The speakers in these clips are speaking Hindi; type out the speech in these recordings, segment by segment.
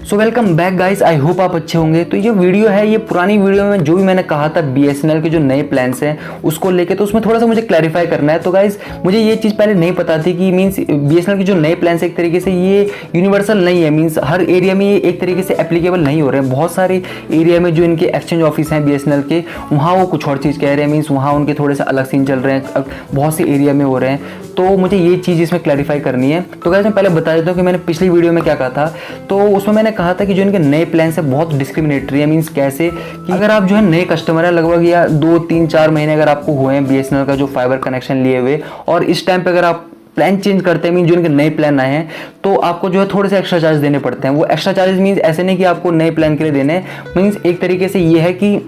So welcome back guys, I hope आप अच्छे होंगे। तो ये वीडियो है, ये पुरानी वीडियो में जो भी मैंने कहा था बीएसएनएल के जो नए प्लान्स हैं उसको लेके, तो उसमें थोड़ा सा मुझे क्लैरिफाई करना है। तो गाइस मुझे ये चीज़ पहले नहीं पता थी कि मीन्स बीएसएनएल के जो नए प्लान्स एक तरीके से ये यूनिवर्सल नहीं है, मीन्स हर एरिया में ये एक तरीके से एप्लीकेबल नहीं हो रहे हैं। बहुत सारे एरिया में जो इनके एक्सचेंज ऑफिस हैं बीएसएनएल के, वहाँ वो कुछ और चीज़ कह रहे हैं, मीन्स वहाँ उनके थोड़े से अलग सीन चल रहे हैं, बहुत से एरिया में हो रहे हैं। तो मुझे ये चीज़ इसमें क्लैरिफाई करनी है। तो गाइस मैं पहले बता देता हूँ कि मैंने पिछली वीडियो में क्या कहा था। तो उसमें मैंने कहा था कि जो इनके नए प्लान है बहुत डिस्क्रिमिनेटरी है। मीन्स कैसे कि अगर आप जो है नए कस्टमर है, लगभग या 2-3-4 महीने अगर आपको हुए हैं बीएसएनएल का जो फाइबर कनेक्शन लिए हुए, और इस टाइम पे अगर आप प्लान चेंज करते हैं, मीन जो इनके नए प्लान आए हैं, तो आपको जो है थोड़े से एक्स्ट्रा चार्ज देने पड़ते हैं। वो एक्स्ट्रा चार्जेस मीन्स ऐसे नहीं कि आपको नए प्लान के लिए देने, मीन्स एक तरीके से ये है कि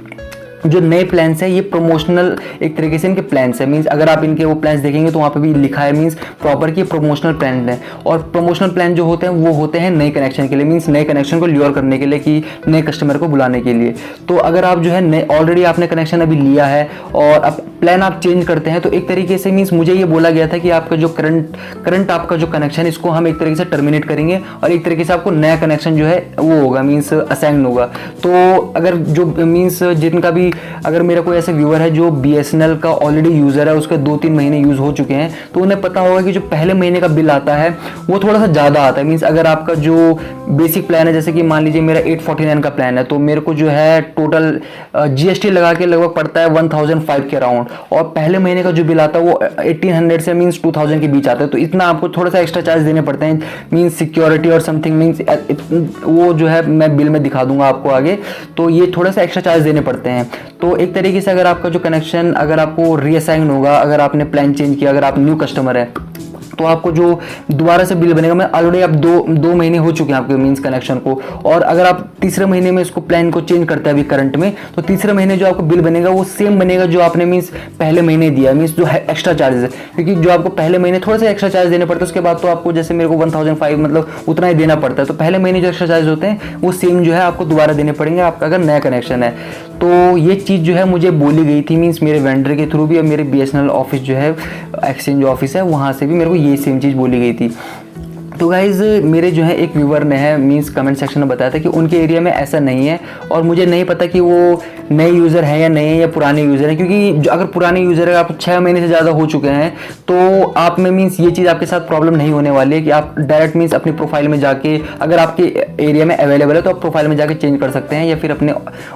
जो नए प्लान्स हैं ये प्रमोशनल एक तरीके से इनके प्लान्स है। मीन्स अगर आप इनके वो प्लान्स देखेंगे तो वहाँ पे भी लिखा है मीन्स प्रॉपर कि प्रमोशनल प्लान है। और प्रमोशनल प्लान जो होते हैं वो होते हैं नए कनेक्शन के लिए, मीन्स नए कनेक्शन को ल्योर करने के लिए, कि नए कस्टमर को बुलाने के लिए। तो अगर आप जो है नए ऑलरेडी आपने कनेक्शन अभी लिया है और अब प्लान आप चेंज करते हैं, तो एक तरीके से मीन्स मुझे ये बोला गया था कि आपका जो करंट आपका जो कनेक्शन है इसको हम एक तरीके से टर्मिनेट करेंगे और एक तरीके से आपको नया कनेक्शन जो है वो होगा, मीन्स असाइन होगा। तो अगर जो मीन्स जिनका भी, अगर मेरा कोई ऐसा व्यूअर है जो बीएसएनएल का ऑलरेडी यूज़र है, उसके 2-3 महीने यूज़ हो चुके हैं, तो उन्हें पता होगा कि जो पहले महीने का बिल आता है वो थोड़ा सा ज़्यादा आता है। मीन्स अगर आपका जो बेसिक प्लान है, जैसे कि मान लीजिए मेरा 849 का प्लान है, तो मेरे को जो है टोटल जीएसटी लगा के लगभग पड़ता है 1005 के अराउंड, और पहले महीने का जो बिल आता है वो 1800 से मीन्स 2000 के बीच आता है। तो इतना आपको थोड़ा सा एक्स्ट्रा चार्ज देने पड़ते हैं, मीन्स सिक्योरिटी और समथिंग, मीन्स वो जो है मैं बिल में दिखा दूंगा आपको आगे। तो ये थोड़ा सा एक्स्ट्रा चार्ज देने पड़ते हैं। तो एक तरीके से अगर आपका जो कनेक्शन अगर आपको रीअसाइन होगा, अगर आपने प्लान चेंज किया, अगर आप न्यू कस्टमर है, तो आपको जो दोबारा से बिल बनेगा, मैं ऑलरेडी आप दो महीने हो चुके हैं आपके मीन्स कनेक्शन को, और अगर आप तीसरे महीने में इसको प्लान को चेंज करते हैं अभी करंट में, तो तीसरे महीने जो आपको बिल बनेगा वो सेम बनेगा जो आपने मीन्स पहले महीने दिया, मीन्स जो है एक्स्ट्रा चार्जेस है। क्योंकि जो आपको पहले महीने थोड़े से एक्स्ट्रा चार्ज देने पड़ते हैं, उसके बाद तो आपको जैसे मेरे को 1005 मतलब उतना ही देना पड़ता है। तो पहले महीने जो एक्स्ट्रा चार्ज होते हैं वो सेम जो है आपको दोबारा देने पड़ेंगे आपका अगर नया कनेक्शन है। तो ये चीज़ जो है मुझे बोली गई थी मीन्स मेरे वेंडर के थ्रू भी, और मेरे बीएसएनएल ऑफिस जो है एक्सचेंज ऑफिस है वहाँ से भी मेरे को ये सेम चीज़ बोली गई थी। तो गाइज़ मेरे जो है एक व्यूवर ने है मीन्स कमेंट सेक्शन में बताया था कि उनके एरिया में ऐसा नहीं है, और मुझे नहीं पता कि वो नए यूज़र हैं या नहीं है या पुराने यूज़र हैं। क्योंकि जो अगर पुराने यूज़र है, आप 6 महीने से ज़्यादा हो चुके हैं, तो आप में मीन्स ये चीज़ आपके साथ प्रॉब्लम नहीं होने वाली है कि आप डायरेक्ट मीन्स अपनी प्रोफाइल में जाके, अगर आपके एरिया में अवेलेबल है तो आप प्रोफाइल में जाके चेंज कर सकते हैं, या फिर अपने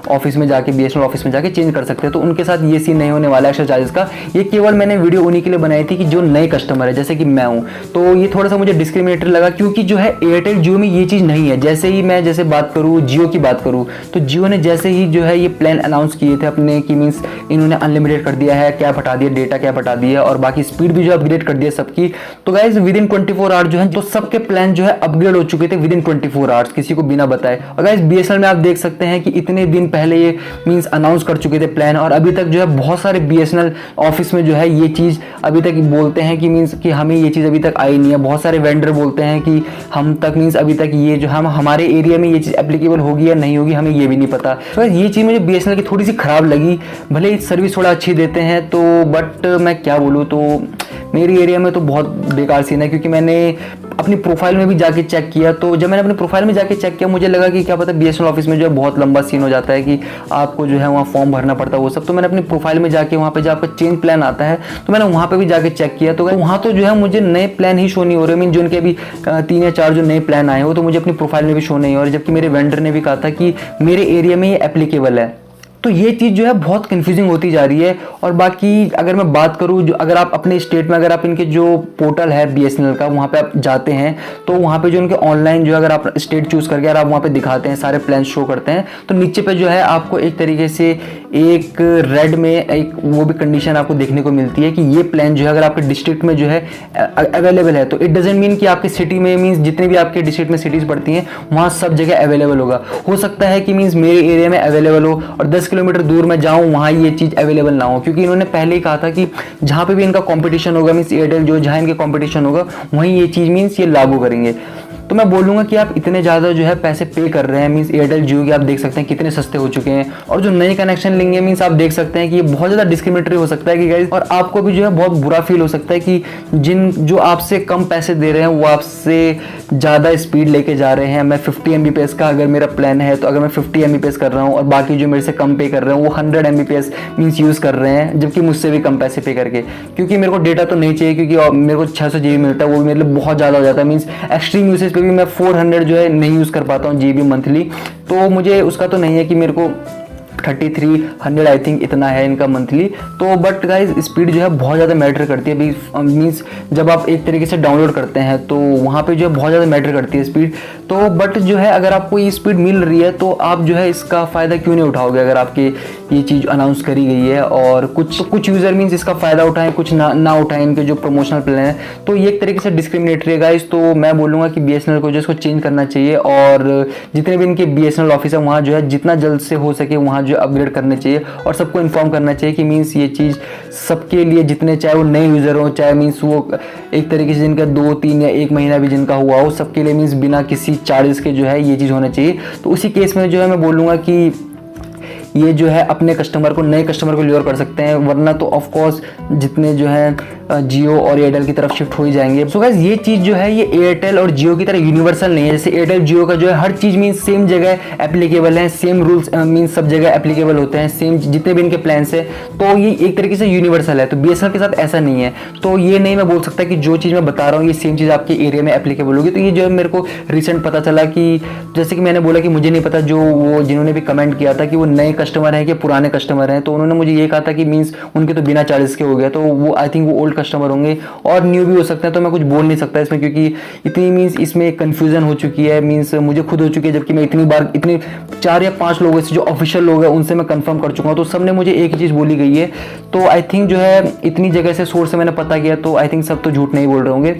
ऑफिस में जाके बीएसएनएल ऑफिस में जाके चेंज कर सकते हैं। तो उनके साथ ये सीन नहीं होने वाला एक्स्ट्रा चार्जेस का। ये केवल मैंने वीडियो उन्हीं के लिए बनाई थी कि जो नए कस्टमर है, जैसे कि मैं हूँ। तो ये थोड़ा सा मुझे डिस्क्रिमिनेटरी लगा, क्योंकि जो है एयरटेल जियो में ये चीज़ नहीं है। जैसे ही मैं जैसे बात करूँ जियो की बात करूँ, तो जियो ने जैसे ही जो है ये प्लान अनाउंस किए थे अपने कि मीन्स इन्होंने अनलिमिटेड कर दिया है, कैप हटा दिया, डेटा कैप हटा दिया, और बाकी स्पीड भी जो अपग्रेड कर दिया सबकी। तो गाइज विद इन 24 आवर्स जो है, तो सबके प्लान जो है अपग्रेड हो चुके थे विद इन 24 आवर्स, किसी को बिना बताए। और गाइज बीएसएनएल में आप देख सकते हैं कि इतने दिन पहले ये मीन्स अनाउंस कर चुके थे प्लान, और अभी तक जो है बहुत सारे बीएसएनएल ऑफिस में जो है ये चीज़ अभी तक बोलते हैं कि मीन्स कि हमें ये चीज़ अभी तक आई नहीं है। बहुत सारे वेंडर बोलते हैं कि हम तक मीन्स अभी तक ये जो हम हमारे एरिया में ये चीज़ एप्लीकेबल होगी या नहीं होगी, हमें ये भी नहीं पता। तो ये चीज़ मुझे बीएसएनएल की थोड़ी सी खराब लगी। भले ही सर्विस थोड़ा अच्छी देते हैं, तो बट मैं क्या बोलूँ, तो मेरी एरिया में तो बहुत बेकार सीन है। क्योंकि मैंने अपनी प्रोफाइल में भी जाके चेक किया, तो जब मैंने अपनी प्रोफाइल में जाके चेक किया, मुझे लगा कि क्या पता बीएसएनएल ऑफिस में जो है बहुत लंबा सीन हो जाता है कि आपको जो है वहाँ फॉर्म भरना पड़ता है वो सब। तो मैंने अपनी प्रोफाइल में जाके वहाँ पे जो आपका चेंज प्लान आता है, तो मैंने वहाँ पे भी जाके चेक किया, तो वहाँ तो जो है मुझे नए प्लान ही शो नहीं हो रहे। मीन जो उनके अभी 3 या 4 जो नए प्लान आए हो, तो मुझे अपनी प्रोफाइल में भी शो नहीं हो रहे, जबकि मेरे वेंडर ने भी कहा था कि मेरे एरिया में ये एप्लीकेबल है। तो ये चीज़ जो है बहुत कंफ्यूजिंग होती जा रही है। और बाकी अगर मैं बात करूँ, जो अगर आप अपने स्टेट में, अगर आप इनके जो पोर्टल है बीएसएनएल का, वहाँ पे आप जाते हैं, तो वहाँ पे जो उनके ऑनलाइन जो अगर आप स्टेट चूज़ करके अगर आप वहाँ पे दिखाते हैं, सारे प्लान शो करते हैं, तो नीचे पे जो है आपको एक तरीके से एक रेड में एक वो भी कंडीशन आपको देखने को मिलती है कि ये प्लान जो है अगर आपके डिस्ट्रिक्ट में जो है अवेलेबल है, तो इट डजेंट मीन कि आपकी सिटी में मीन्स जितने भी आपके डिस्ट्रिक्ट में सिटीज़ पड़ती हैं वहाँ सब जगह अवेलेबल होगा। हो सकता है कि मीन्स मेरे एरिया में अवेलेबल हो और 10 किलोमीटर दूर मैं जाऊं वहां ये चीज अवेलेबल ना हो। क्योंकि इन्होंने पहले ही कहा था कि जहां पे भी इनका कंपटीशन होगा, मींस एयरटेल जो जहां इनके कंपटीशन होगा, वहीं ये चीज मींस ये लागू करेंगे। तो मैं बोलूँगा कि आप इतने ज़्यादा जो है पैसे पे कर रहे हैं, मीन्स एयरटेल जियो के आप देख सकते हैं कितने सस्ते हो चुके हैं, और जो नए कनेक्शन लेंगे मीन्स आप देख सकते हैं कि ये बहुत ज़्यादा डिस्क्रिमिनेटरी हो सकता है कि गाइस, और आपको भी जो है बहुत बुरा फील हो सकता है कि जो आपसे कम पैसे दे रहे हैं वो आपसे ज़्यादा स्पीड लेके जा रहे हैं। मैं 50 Mbps का अगर मेरा प्लान है, तो अगर मैं 50 Mbps कर रहा हूँ और बाकी जो मेरे से कम पे कर रहे हैं वो 100 Mbps मीन्स यूज़ कर रहे हैं, जबकि मुझसे भी कम पैसे पे करके, क्योंकि मेरे को डेटा तो नहीं चाहिए, क्योंकि मेरे को 600 GB मिलता है, वो मेरे लिए बहुत ज़्यादा हो जाता है। मीन्स एक्सट्रीम यूसेज पे भी मैं 400 जो है नहीं यूज़ कर पाता हूँ GB मंथली, तो मुझे उसका तो नहीं है कि मेरे को 3300 आई थिंक इतना है इनका मंथली। तो बट गाइज स्पीड जो है बहुत ज़्यादा मैटर करती है अभी, मीन्स जब आप एक तरीके से डाउनलोड करते हैं तो वहाँ पे जो है बहुत ज़्यादा मैटर करती है स्पीड। तो बट जो है अगर आपको ये स्पीड मिल रही है तो आप जो है इसका फ़ायदा क्यों नहीं उठाओगे, अगर आपके ये चीज़ अनाउंस करी गई है। और कुछ यूज़र मीन्स इसका फ़ायदा उठाएं, कुछ ना उठाएं इनके जो प्रमोशनल प्लान है, तो ये एक तरीके से डिस्क्रिमिनेटरी है गाइज। तो मैं बोलूँगा कि BSNL को जो इसको चेंज करना चाहिए, और जितने भी इनके BSNL ऑफिस है वहाँ जो है जितना जल्द से हो सके वहाँ जो अपग्रेड करने चाहिए, और सबको इन्फॉर्म करना चाहिए कि मीन्स ये चीज़ सबके लिए, जितने चाहे वो नए यूज़र हो, चाहे मीन्स वो एक तरीके से जिनका 2-3 या 1 महीना भी जिनका हुआ हो, सबके लिए मीन्स बिना किसी चार्जेस के जो है ये चीज़ होना चाहिए। तो उसी केस में जो है मैं बोलूँगा कि ये जो है अपने कस्टमर को, नए कस्टमर को ल्योर कर सकते हैं, वरना तो ऑफ कोर्स जितने जो है जियो और एयरटेल की तरफ शिफ्ट हो ही जाएंगे। सो गाइस ये चीज़ जो है ये एयरटेल और जियो की तरह यूनिवर्सल नहीं है। जैसे एयरटेल जियो का जो है हर चीज़ मीन्स सेम जगह एप्लीकेबल है, सेम रूल्स मीन्स सब जगह एप्लीकेबल होते हैं, सेम जितने भी इनके प्लान्स है, तो ये एक तरीके से यूनिवर्सल है। तो BSNL के साथ ऐसा नहीं है। तो ये नहीं मैं बोल सकता कि जो चीज़ मैं बता रहा हूँ ये सेम चीज़ आपके एरिया में एप्लीकेबल होगी। तो ये जो है मेरे को रिसेंट पता चला कि जैसे कि मैंने बोला कि मुझे नहीं पता, जो वो जिन्होंने भी कमेंट किया था कि वो नए कस्टमर हैं कि पुराने कस्टमर हैं, तो उन्होंने मुझे ये कहा था कि मीन्स उनके तो बिना चार्जेस के हो गया, तो वो आई थिंक वो ओल्ड कस्टमर होंगे और न्यू भी हो सकते हैं। तो मैं कुछ बोल नहीं सकता इसमें, क्योंकि इतनी मीन्स इसमें कन्फ्यूजन हो चुकी है, मीन्स मुझे खुद हो चुकी है, जबकि मैं इतनी 4 या 5 लोगों से जो ऑफिशियल लोग हैं उनसे मैं कंफर्म कर चुका हूँ, तो सबने मुझे एक ही चीज़ बोली गई है। तो आई थिंक जो है इतनी जगह से सोर्स से मैंने पता किया, तो आई थिंक सब तो झूठ नहीं बोल रहे होंगे।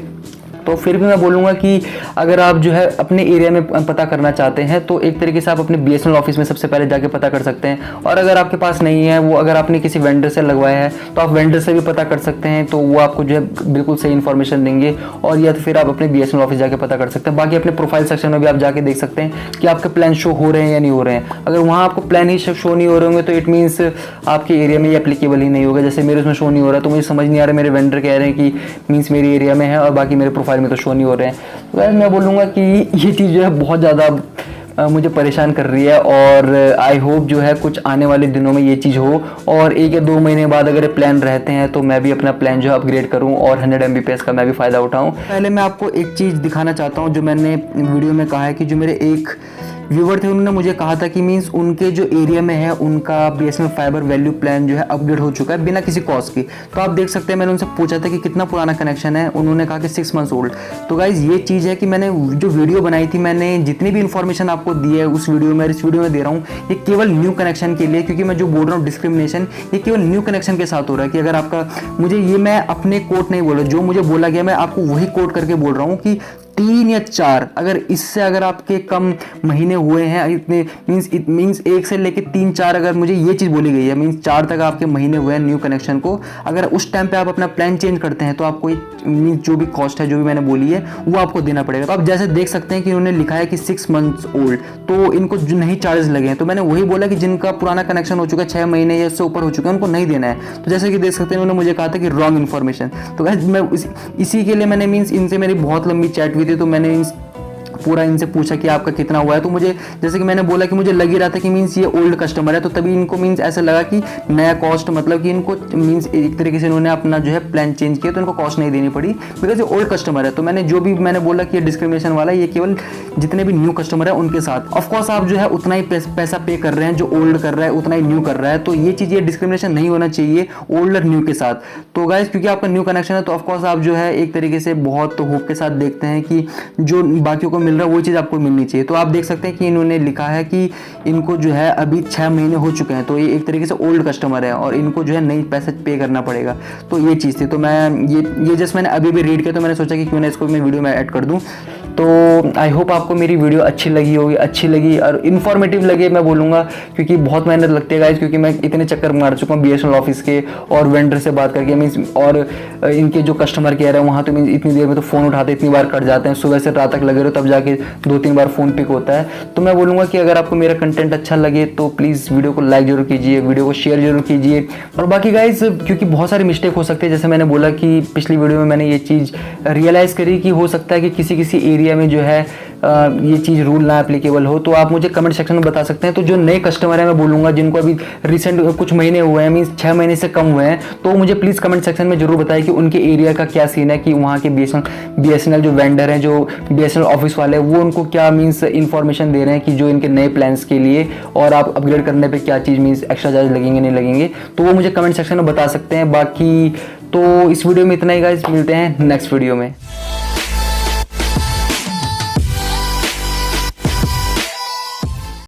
तो फिर भी मैं बोलूँगा कि अगर आप जो है अपने एरिया में पता करना चाहते हैं तो एक तरीके से आप अपने BSNL ऑफिस में सबसे पहले जाके पता कर सकते हैं। और अगर आपके पास नहीं है वो, अगर आपने किसी वेंडर से लगवाया है तो आप वेंडर से भी पता कर सकते हैं, तो वो आपको जो है बिल्कुल सही इन्फॉर्मेशन देंगे। और या तो फिर आप अपने BSNL ऑफिस जाके पता कर सकते हैं। बाकी अपने प्रोफाइल सेक्शन में भी आप जाके देख सकते हैं कि आपके प्लान शो हो रहे हैं या नहीं हो रहे हैं। अगर वहाँ आपको प्लान ही शो नहीं हो रहे होंगे तो इट मीन्स आपके एरिया में ये एप्लीकेबल ही नहीं होगा। जैसे मेरे उसमें शो नहीं हो रहा, तो मुझे समझ नहीं आ रहा, मेरे वेंडर कह रहे हैं कि मीन्स मेरे एरिया में है और बाकी मेरे प्रोफाइल में तो शो नहीं हो रहे हैं। तो मैं बोलूँगा कि ये चीज़ जो है बहुत ज़्यादा मुझे परेशान कर रही है, और आई होप जो है कुछ आने वाले दिनों में ये चीज़ हो, और 1 या 2 महीने बाद अगर प्लान रहते हैं तो मैं भी अपना प्लान जो है अपग्रेड करूं और 100 Mbps का मैं भी फ़ायदा उठाऊं। पहले मैं आपको एक चीज़ दिखाना चाहता हूं जो मैंने वीडियो में कहा है कि जो मेरे एक व्यूवर थे उन्होंने मुझे कहा था कि मीन्स उनके जो एरिया में है उनका BSNL फाइबर वैल्यू प्लान जो है अपग्रेड हो चुका है बिना किसी कॉस्ट की। तो आप देख सकते हैं मैंने उनसे पूछा था कि कितना पुराना कनेक्शन है, उन्होंने कहा कि 6 मंथ्स ओल्ड। तो गाइज ये चीज़ है कि मैंने जो वीडियो बनाई थी, मैंने जितनी भी इन्फॉर्मेशन आपको दी है उस वीडियो में, इस वीडियो में दे रहा हूँ, ये केवल न्यू कनेक्शन के लिए, क्योंकि मैं जो बोल रहा हूँ डिस्क्रिमिनेशन ये केवल न्यू कनेक्शन के साथ हो रहा है। कि अगर आपका, मुझे ये मैं अपने कोट नहीं बोल रहा, जो मुझे बोला गया मैं आपको वही कोट करके बोल रहा हूँ कि 3 या 4, अगर इससे अगर आपके कम महीने हुए हैं, इतने मीन्स 1 से लेके 3-4, अगर मुझे ये चीज़ बोली गई है मीन्स 4 तक आपके महीने हुए हैं न्यू कनेक्शन को, अगर उस टाइम पे आप अपना प्लान चेंज करते हैं तो आपको मीन्स जो भी कॉस्ट है जो भी मैंने बोली है वो आपको देना पड़ेगा। तो आप जैसे देख सकते हैं कि उन्होंने लिखा है कि 6 मंथ्स ओल्ड, तो इनको जो नहीं चार्जेस लगे हैं। तो मैंने वही बोला कि जिनका पुराना कनेक्शन हो चुका है 6 महीने या इससे ऊपर हो चुका है उनको नहीं देना है। तो जैसे कि देख सकते हैं उन्होंने मुझे कहा था कि रॉन्ग इन्फॉर्मेशन। तो गाइस मैं इसी के लिए मैंने मीन्स इनसे मेरी बहुत लंबी चैट हुई थी, तो मैंने पूरा इनसे पूछा कि आपका कितना हुआ है। तो मुझे जैसे कि मैंने बोला कि मुझे लग ही रहा था कि मीन्स ये ओल्ड कस्टमर है, तो तभी इनको मीन्स ऐसा लगा कि नया कॉस्ट, मतलब कि इनको मीन्स एक तरीके से इन्होंने अपना जो है प्लान चेंज किया तो इनको कॉस्ट नहीं देनी पड़ी, बिकॉज ये ओल्ड कस्टमर है। तो मैंने जो भी मैंने बोला कि ये डिस्क्रिमिनेशन वाला है, ये केवल जितने भी न्यू कस्टमर है उनके साथ। ऑफकोर्स आप जो है उतना ही पैसा पे कर रहे हैं, जो ओल्ड कर रहा है उतना ही न्यू कर रहा है, तो ये चीज़, ये डिस्क्रिमिनेशन नहीं होना चाहिए ओल्ड और न्यू के साथ। तो गाइस क्योंकि आपका न्यू कनेक्शन है तो ऑफकोर्स आप जो है एक तरीके से बहुत होप के साथ देखते हैं कि जो बाकियों को मिल रहा है वो चीज़ आपको मिलनी चाहिए। तो आप देख सकते हैं कि इन्होंने लिखा है कि इनको जो है अभी 6 महीने हो चुके हैं, तो ये एक तरीके से ओल्ड कस्टमर है और इनको जो है नई पैसे पे करना पड़ेगा। तो ये चीज़ थी, तो मैं ये जस्ट मैंने अभी भी रीड किया, तो मैंने सोचा कि क्यों ना इसको मैं वीडियो में ऐड कर दूं। तो आई होप आपको मेरी वीडियो अच्छी लगी होगी, अच्छी लगी और इन्फॉर्मेटिव लगे मैं बोलूँगा, क्योंकि बहुत मेहनत लगती है गाइज, क्योंकि मैं इतने चक्कर मार चुका हूँ BSNL ऑफिस के और वेंडर से बात करके मीन्स, और इनके जो कस्टमर केयर है वहाँ तो मीन्स इतनी देर में तो फ़ोन उठाते इतनी बार कट जाते हैं, सुबह से रात तक लगे रहो तब जाके 2-3 बार फ़ोन पिक होता है। तो मैं बोलूँगा कि अगर आपको मेरा कंटेंट अच्छा लगे तो प्लीज़ वीडियो को लाइक जरूर कीजिए, वीडियो को शेयर जरूर कीजिए। और बाकी गाइज क्योंकि बहुत सारे मिस्टेक हो सकते हैं, जैसे मैंने बोला कि पिछली वीडियो में मैंने ये चीज़ रियलाइज़ करी कि हो सकता है कि किसी किसी एरिया में जो है ये चीज़ रूल ना एप्लीकेबल हो, तो आप मुझे कमेंट सेक्शन में बता सकते हैं। तो जो नए कस्टमर हैं मैं बोलूँगा जिनको अभी रिसेंट कुछ महीने हुए हैं, मीन्स 6 महीने से कम हुए हैं, तो मुझे प्लीज़ कमेंट सेक्शन में जरूर बताएं कि उनके एरिया का क्या सीन है, कि वहाँ के BSNL जो वेंडर हैं, जो BSNL ऑफिस वाले हैं, वो उनको क्या मीन्स इन्फॉर्मेशन दे रहे हैं कि जो इनके नए प्लान्स के लिए, और आप अपग्रेड करने पर क्या चीज़ मीन्स एक्स्ट्रा चार्ज लगेंगे नहीं लगेंगे, तो वो मुझे कमेंट सेक्शन में बता सकते हैं। बाकी तो इस वीडियो में इतना ही गाइस, मिलते हैं नेक्स्ट वीडियो में।